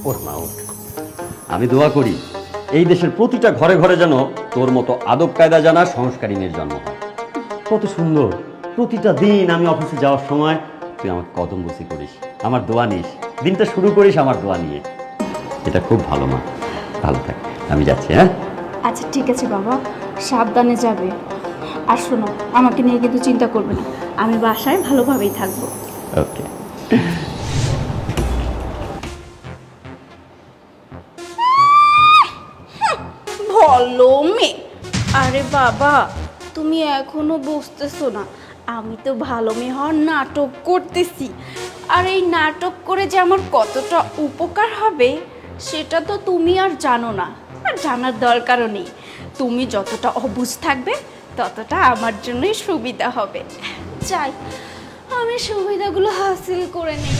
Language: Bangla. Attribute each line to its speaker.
Speaker 1: ওঠ মা ওঠ। আমি দোয়া করি এই দেশের প্রতিটা ঘরে ঘরে যেন তোর মতো আদব কায়দা জানা সংস্কারী মেয়ের জন্ম হয়। কত সুন্দর, প্রতিটা দিন আমি অফিসে যাওয়ার সময় তুই আমাকে কদম বসি করিস, আমার দোয়া নিস, দিনটা শুরু করিস আমার দোয়া নিয়ে। এটা খুব ভালো মা, ভালো থাক। আমি যাচ্ছি। হ্যাঁ
Speaker 2: আচ্ছা ঠিক আছে বাবা, সাবধানে যাবে। আর শোনো, আমাকে নিয়ে কিন্তু চিন্তা করবে না, আমি বাসায় ভালোভাবেই থাকবো।
Speaker 1: ওকে।
Speaker 2: ভালো মেয়ে। আরে বাবা, তুমি এখনো বুঝতেছো না, আমি তো ভালো মেয়ে হওয়ার নাটক করতেছি। আর এই নাটক করে যে আমার কতটা উপকার হবে সেটা তো তুমি আর জানো না, আর জানার দরকারও নেই। তুমি যতটা অবুঝ থাকবে ততটা আমার জন্যই সুবিধা হবে। যাই, আমি সুবিধাগুলো হাসিল করে নিই।